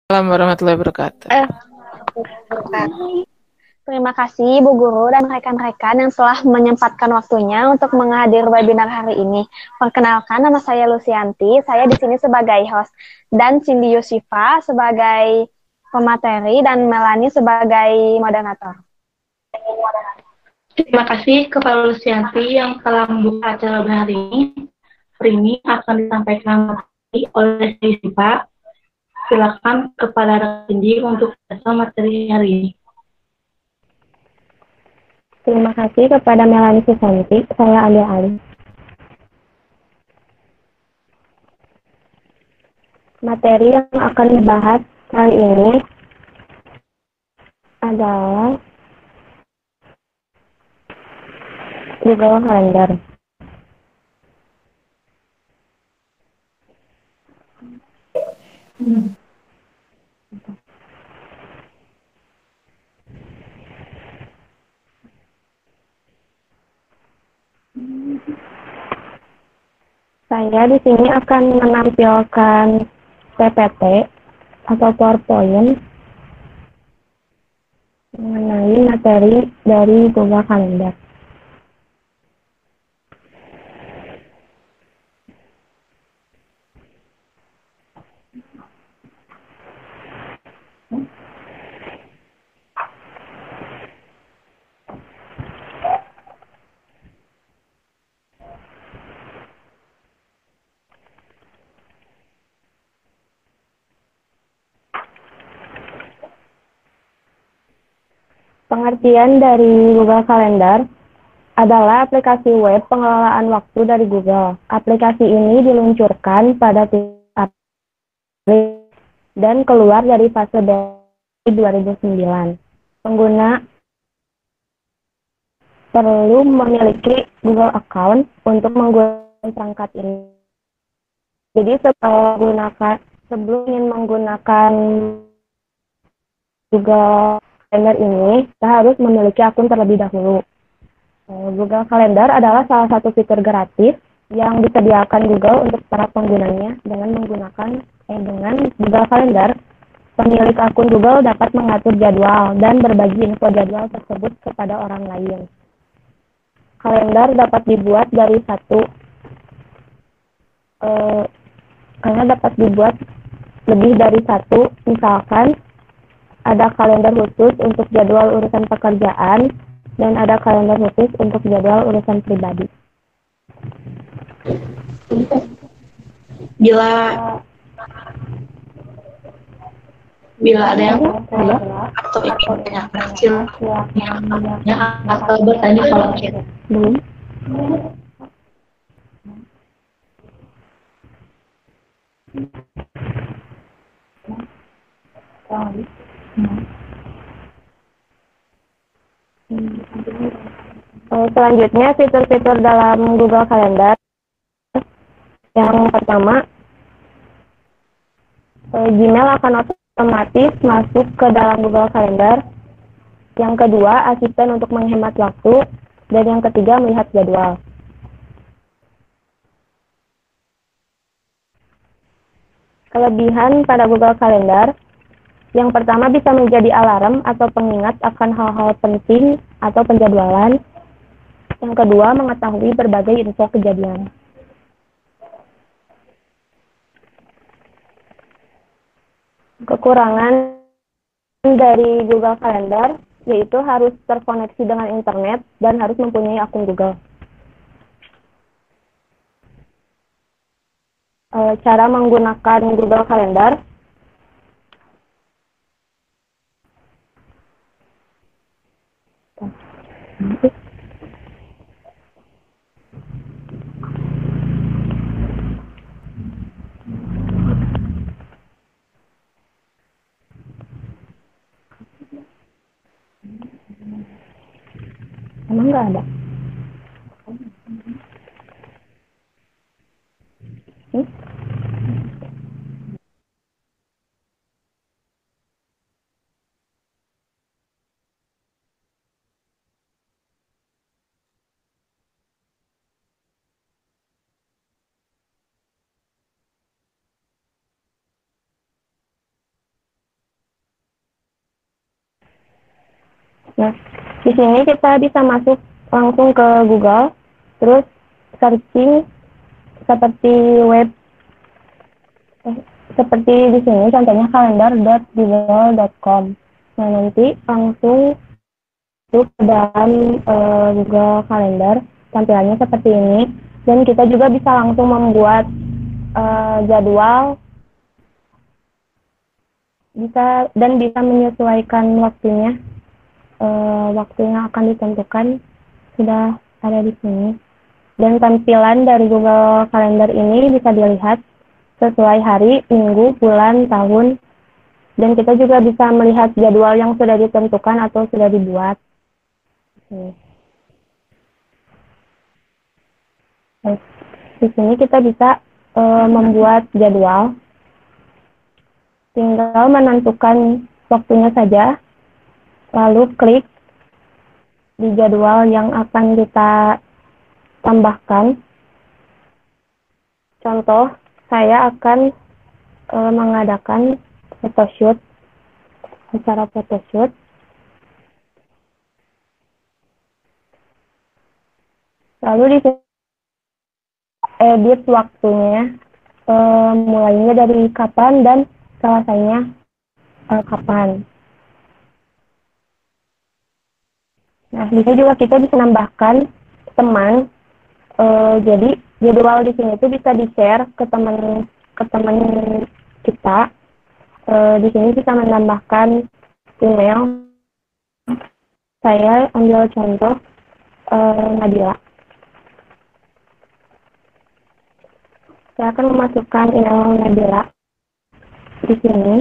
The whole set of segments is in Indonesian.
Assalamualaikum warahmatullahi wabarakatuh. Eh, Terima kasih Bu Guru dan rekan-rekan yang telah menyempatkan waktunya untuk menghadir webinar hari ini. Perkenalkan, nama saya Lucianti. Saya di sini sebagai host dan Cindy Yusifa sebagai pemateri dan Melani sebagai moderator. Terima kasih kepada Lucianti yang telah membuka acara webinar ini. Hari ini akan disampaikan materi oleh Siva. Silakan kepada Cindy untuk membaca materi hari ini. Terima kasih kepada Melani Susanti. Saya ambil alih. Materi yang akan dibahas kali ini adalah Google Calendar. Saya di sini akan menampilkan PPT atau PowerPoint mengenai materi dari Google Calendar. Pengertian dari Google Calendar adalah aplikasi web pengelolaan waktu dari Google. Aplikasi ini diluncurkan pada April dan keluar dari fase beta 2009. Pengguna perlu memiliki Google account untuk menggunakan perangkat ini. Jadi sebelum ingin menggunakan Google Calendar ini, kita harus memiliki akun terlebih dahulu. Google Calendar adalah salah satu fitur gratis yang disediakan Google untuk para penggunanya. Dengan Google Calendar, pemilik akun Google dapat mengatur jadwal dan berbagi info jadwal tersebut kepada orang lain. Kalender dapat dibuat lebih dari satu, misalkan ada kalender khusus untuk jadwal urusan pekerjaan dan ada kalender khusus untuk jadwal urusan pribadi. Bila ada yang atau ingin bertanyakan, silakan atau bertanya kolom chat. Belum? Selanjutnya, fitur-fitur dalam Google Calendar. Yang pertama, Gmail akan otomatis masuk ke dalam Google Calendar. Yang kedua, asisten untuk menghemat waktu. Dan yang ketiga, melihat jadwal. Kelebihan pada Google Calendar, yang pertama bisa menjadi alarm atau pengingat akan hal-hal penting atau penjadwalan. Yang kedua, mengetahui berbagai info kejadian. Kekurangan dari Google Calendar yaitu harus terkoneksi dengan internet dan harus mempunyai akun Google. Cara menggunakan Google Calendar. Emang nggak ada? Hmm? Nah, di sini kita bisa masuk langsung ke Google, terus searching seperti seperti di sini contohnya kalender.google.com. Nah, nanti langsung masuk ke dalam Google Calendar, tampilannya seperti ini. Dan kita juga bisa langsung membuat jadwal dan bisa menyesuaikan waktunya. Waktu yang akan ditentukan sudah ada di sini. Dan tampilan dari Google Calendar ini bisa dilihat sesuai hari, minggu, bulan, tahun, dan kita juga bisa melihat jadwal yang sudah ditentukan atau sudah dibuat. Di sini kita bisa membuat jadwal, tinggal menentukan waktunya saja, lalu klik di jadwal yang akan kita tambahkan. Contoh, saya akan mengadakan photoshoot, acara photoshoot. Lalu di sini edit waktunya, mulainya dari kapan dan selesainya kapan. Nah, bisa juga kita bisa menambahkan teman. Jadi jadwal di sini itu bisa di-share ke teman kita. Di sini bisa menambahkan email. Saya ambil contoh Nabila. Saya akan memasukkan email Nabila di sini.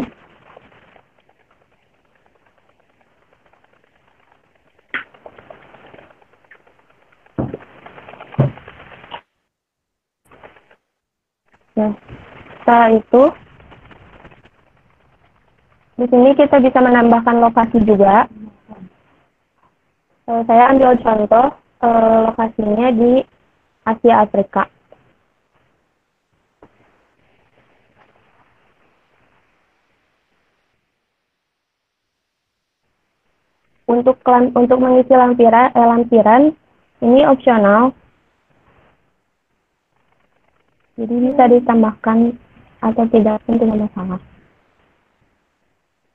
Nah, setelah itu, di sini kita bisa menambahkan lokasi juga. Saya ambil contoh lokasinya di Asia Afrika. Untuk mengisi lampiran ini opsional. Jadi bisa ditambahkan atau tidak pun tidak masalah.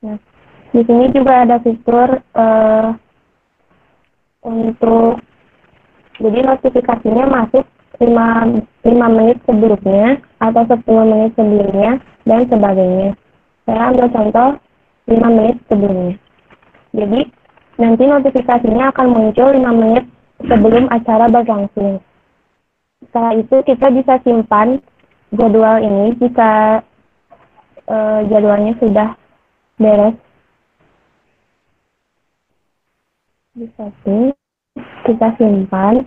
Nah, di sini juga ada fitur untuk jadi notifikasinya masuk 5 menit sebelumnya atau 10 menit sebelumnya dan sebagainya. Saya ambil contoh 5 menit sebelumnya. Jadi nanti notifikasinya akan muncul 5 menit sebelum acara berlangsung. Setelah itu kita bisa simpan jadwal ini jika jadwalnya sudah beres. Di setting, kita simpan.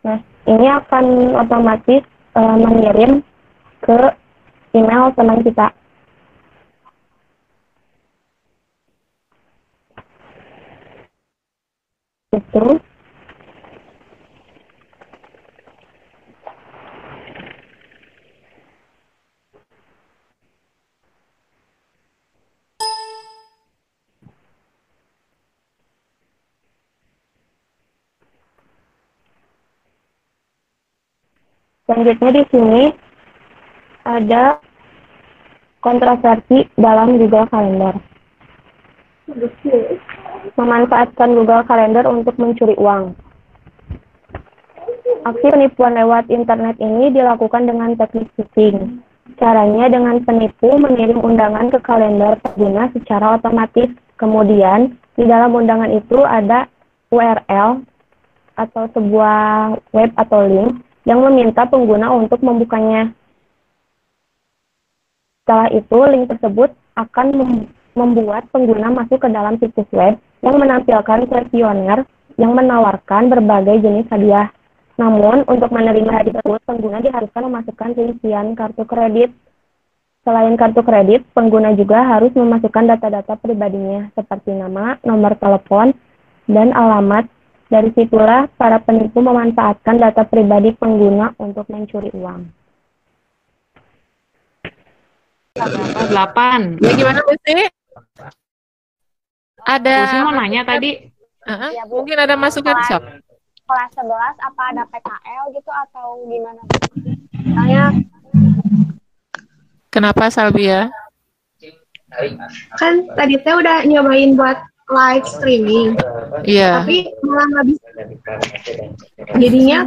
Nah, ini akan otomatis mengirim ke email teman kita. Itu. Selanjutnya di sini ada kontroversi dalam Google Calendar. Memanfaatkan Google Calendar untuk mencuri uang. Aksi penipuan lewat internet ini dilakukan dengan teknik phishing. Caranya dengan penipu mengirim undangan ke kalender pengguna secara otomatis. Kemudian di dalam undangan itu ada URL atau sebuah web atau link yang meminta pengguna untuk membukanya. Setelah itu, link tersebut akan membuat pengguna masuk ke dalam situs web yang menampilkan kuesioner yang menawarkan berbagai jenis hadiah. Namun, untuk menerima hadiah tersebut, pengguna diharuskan memasukkan rincian kartu kredit. Selain kartu kredit, pengguna juga harus memasukkan data-data pribadinya, seperti nama, nomor telepon, dan alamat. Dari situlah para penipu memanfaatkan data pribadi pengguna untuk mencuri uang. 8. Ya gimana sih? Ada Bu Sri mau nanya masukan? tadi. Ya Bu, Mungkin ada masukan kelas sok. kelas 11 apa ada PKL gitu atau gimana? Soalnya Kenapa Salbia? Kan tadi teh udah nyobain buat live streaming, Iya. tapi malah nggak bisa. Jadinya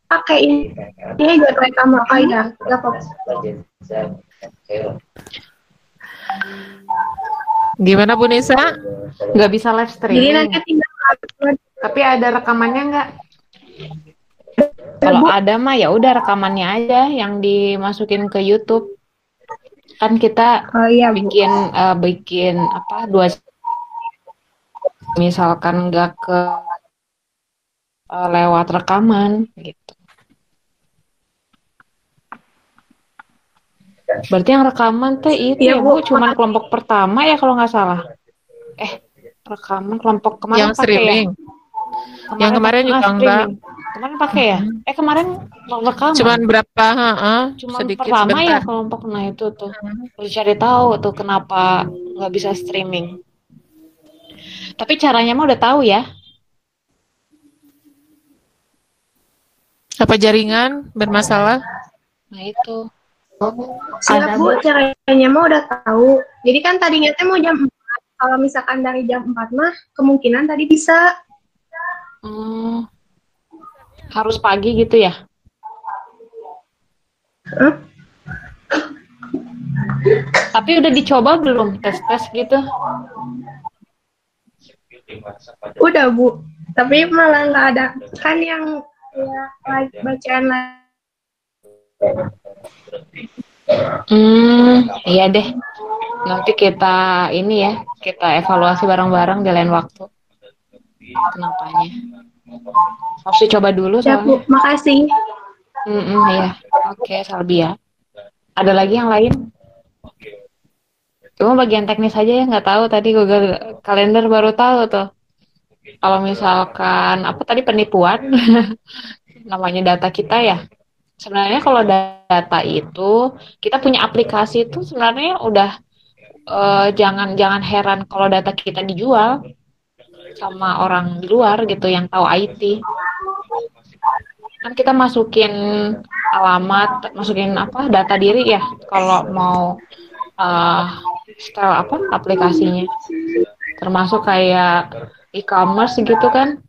pakai ini aja rekam aja, nggak fokus. Gimana Bu Nisa? Nggak bisa live Jadi streaming. nanti tinggal upload. Tapi ada rekamannya nggak? Kalau ada mah ya udah rekamannya aja yang dimasukin ke YouTube. Kan kita Oh iya Bu. bikin apa misalkan nggak ke lewat rekaman gitu. Berarti yang rekaman teh itu Iya, ya Bu. Bu, cuman kelompok pertama ya kalau nggak salah. Rekaman kelompok kemarin Yang pakai ya? streaming. Yang kemarin juga streaming. enggak. Kemarin pakai ya? Kemarin rekaman. Cuman berapa? Cuman Sedikit pertama ya sebentar. kelompok. Nah itu tuh. Harus cari tahu tuh kenapa nggak bisa streaming. Tapi caranya mah udah tahu ya. Apa jaringan bermasalah? Nah itu. Siap Bu, caranya mah udah tahu. Jadi kan tadinya teh mau jam 4. Kalau misalkan dari jam 4 mah kemungkinan tadi bisa. Harus pagi gitu ya? Tapi udah dicoba belum tes-tes gitu? Udah Bu, tapi malah nggak ada. Kan yang ya, bacaan live. Iya deh. Nanti kita ini ya, kita evaluasi bareng-bareng di lain waktu. Kenapanya? Harus dicoba dulu Ya Bu, soalnya. makasih. Iya. Oke, Salbia. Ada lagi yang lain? Cuma bagian teknis aja ya, nggak tahu tadi Google Calendar baru tahu tuh. Kalau misalkan apa tadi penipuan, namanya data kita ya. Sebenarnya kalau data itu kita punya aplikasi itu sebenarnya udah jangan heran kalau data kita dijual sama orang di luar gitu yang tahu IT. Kan kita masukin alamat, masukin apa data diri ya kalau mau setel apa aplikasinya. Termasuk kayak e-commerce gitu kan.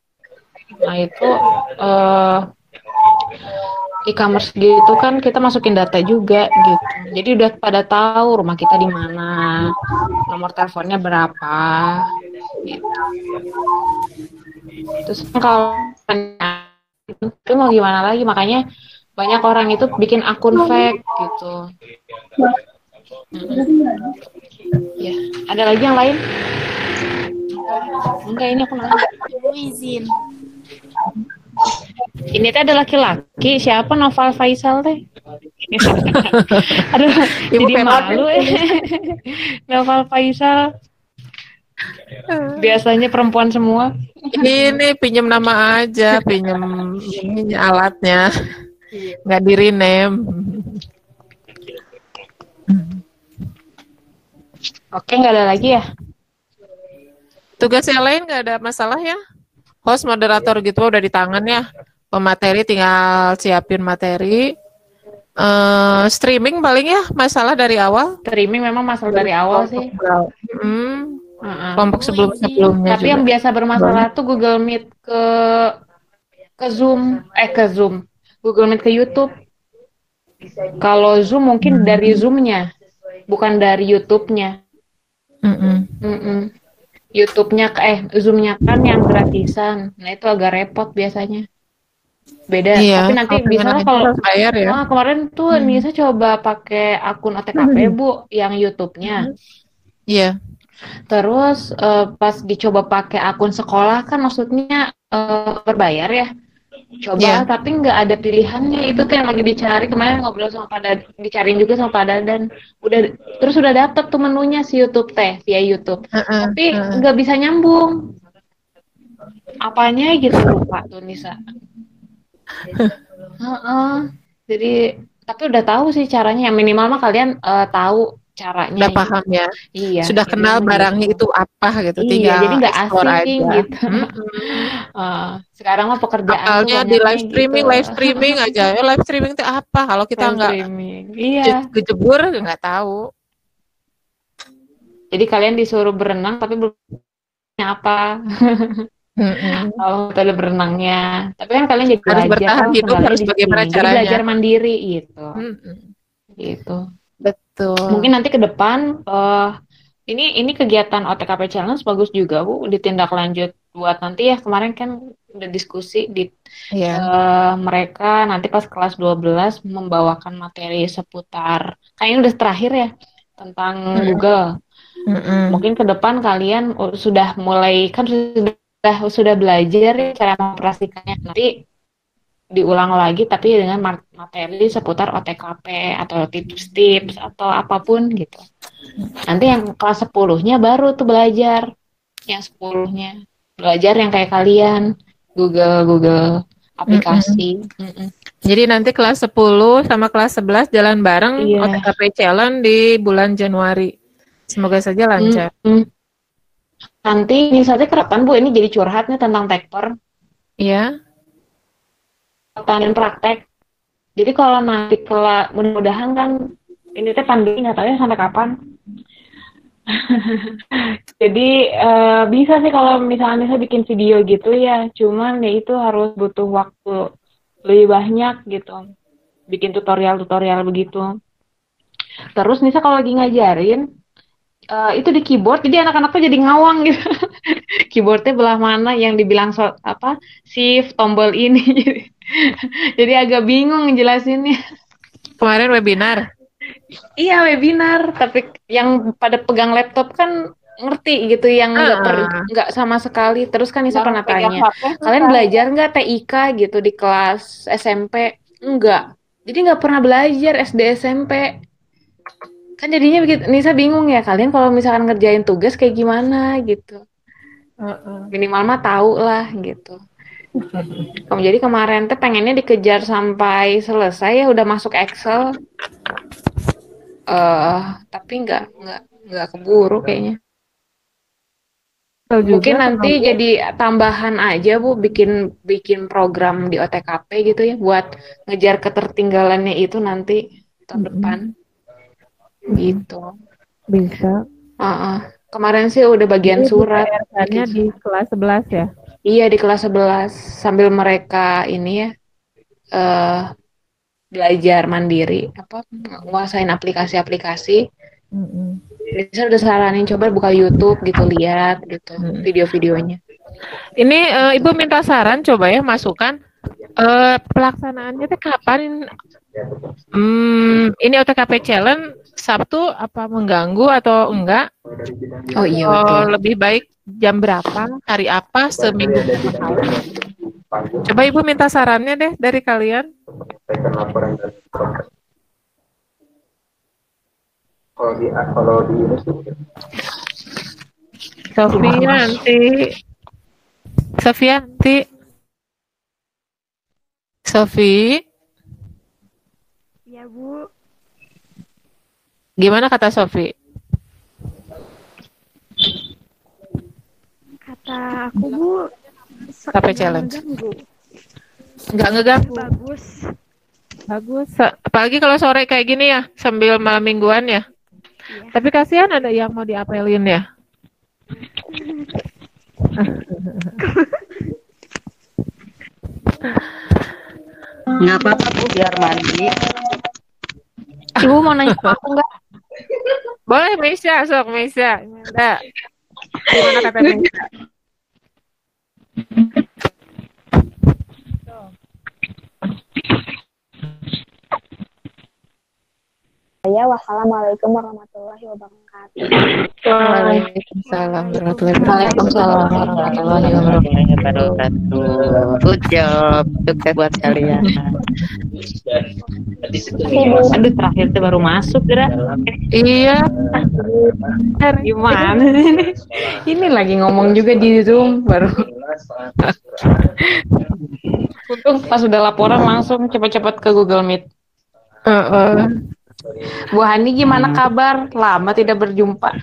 Nah itu e-commerce gitu kan kita masukin data juga gitu. Jadi udah pada tahu rumah kita di mana, nomor teleponnya berapa gitu. Terus kalau itu mau gimana lagi, makanya banyak orang itu bikin akun fake gitu. Ya, ada lagi yang lain? Enggak, ini aku nanya. Izin. Ini teh ada laki-laki, siapa Noval Faisal teh? Aduh, Ibu jadi penat. malu Noval Faisal. Biasanya perempuan semua. Ini pinjam nama aja, pinjam ini alatnya. Nggak di rename. Oke, nggak ada lagi ya? Tugas yang lain nggak ada masalah ya? Host moderator gitu udah di tangan ya. Pemateri tinggal siapin materi. Streaming paling ya masalah dari awal. Streaming memang masalah dari awal sih. Kelompok sebelumnya. Tapi yang biasa bermasalah tuh Google Meet ke Zoom, Google Meet ke YouTube. Kalau Zoom mungkin dari Zoom-nya, bukan dari YouTube-nya. YouTube-nya Zoom-nya kan yang gratisan. Nah, itu agak repot biasanya. Beda. Iya, Tapi nanti bisa kalau bayar ya. kemarin tuh Nisa coba pakai akun OTKP Bu, yang YouTube-nya. Iya. Terus pas dicoba pakai akun sekolah kan maksudnya berbayar ya. Coba tapi nggak ada pilihannya, itu tuh yang lagi dicari. Kemarin ngobrol sama dicariin juga sama Pak Dadan. Terus udah dapet tuh menunya si YouTube teh via YouTube. Tapi nggak bisa nyambung. Apanya gitu lupa tuh Nisa. Jadi tapi udah tahu sih caranya. Yang minimal mah kalian tahu caranya Udah gitu. paham ya. Iya, Sudah kenal intinya barangnya gitu. itu apa gitu. Iya, Tinggal jadi nggak explore asing aja. gitu. Sekarang mah pekerjaan tuh Apalnya di banyaknya gitu. live streaming aja. Live streaming itu apa? Kalau kita Live nggak streaming. Iya. kejebur nggak tahu. Jadi kalian disuruh berenang tapi belum punya apa. Kalau metode berenangnya. Tapi kan kalian jadi Harus belajar bertahan kan hidup, kendalanya harus di bagaimana sini. Jadi caranya. belajar mandiri gitu. Mm-mm. Gitu. Betul. Mungkin nanti ke depan ini kegiatan OTKP Challenge bagus juga Bu, ditindaklanjut buat nanti ya. Kemarin kan udah diskusi di mereka nanti pas kelas 12 membawakan materi seputar kayaknya udah terakhir ya tentang Google. Mungkin ke depan kalian sudah mulai kan sudah belajar ya cara mengoperasikannya. Nanti diulang lagi tapi dengan materi seputar OTKP atau tips-tips atau apapun gitu. Nanti yang kelas 10-nya baru tuh belajar. Yang 10-nya belajar yang kayak kalian Google aplikasi. Jadi nanti kelas 10 sama kelas 11 jalan bareng OTKP Challenge di bulan Januari. Semoga saja lancar. Nanti ini saja ke depan Bu, ini jadi curhatnya tentang tektor. Iya. Dan praktek. Jadi kalau nanti mudah-mudahan kan ini teh pandemi nggak tahu ya sampai kapan. Jadi bisa sih kalau misalnya saya bikin video gitu ya, cuman ya itu harus butuh waktu lebih banyak gitu. Bikin tutorial begitu. Terus Nisa kalau lagi ngajarin itu di keyboard, jadi anak-anak tuh jadi ngawang gitu. Keyboardnya belah mana yang dibilang shift tombol ini. Jadi agak bingung ngejelasinnya. Kemarin webinar. Iya webinar, tapi yang pada pegang laptop kan ngerti gitu, yang nggak sama sekali. Terus kan Nisa pernah tanya, kalian belajar nggak TIK gitu di kelas SMP? Enggak. Jadi nggak pernah belajar SD SMP. Kan jadinya Nisa bingung ya, kalian kalau misalkan ngerjain tugas kayak gimana gitu. Minimal mah tahu lah gitu. Jadi kemarin tuh pengennya dikejar sampai selesai ya, udah masuk Excel. Tapi nggak keburu kayaknya. Mungkin nanti jadi tambahan aja Bu, bikin program di OTKP gitu ya buat ngejar ketertinggalannya itu nanti tahun depan. Gitu. Bisa. Kemarin sih udah bagian surat. Gitu. Di kelas 11 ya? Iya di kelas 11 sambil mereka ini ya belajar mandiri nguasain aplikasi-aplikasi. Bisa udah saranin coba buka YouTube gitu, lihat gitu video-videonya. Ini Ibu minta saran coba ya, masukan pelaksanaannya teh kapan? Ini OTKP Challenge Sabtu apa mengganggu atau enggak? Oh iya betul. Lebih baik jam berapa, hari apa, seminggu berapa kali? Coba Ibu minta sarannya deh dari kalian. Kalau di ini sih Sofi. Iya Bu. Gimana kata Sofi? Kata aku Bu, OTKP Challenge. Nggak ngeganggu. Bagus. Apalagi kalau sore kayak gini ya, sambil malam mingguan ya. Iya. Tapi kasihan ada yang mau diapelin ya. Nggak apa-apa Bu, biar mandi. Ibu mau nanya aku nggak? Boleh Meisya, sok Meisya. Ada. Gimana kata Meisya? Wassalamualaikum warahmatullahi wabarakatuh. Waalaikumsalam warahmatullahi wabarakatuh. Good job, sukses buat kalian. Aduh terakhir tuh baru masuk Dra. Iya. Gimana sih? Ini lagi ngomong juga di Zoom baru. Untung pas udah laporan langsung cepat-cepat ke Google Meet. Bu Hani gimana kabar? Lama tidak berjumpa.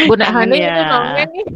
Bunda Kangen Hani ya. ini nongeng nih.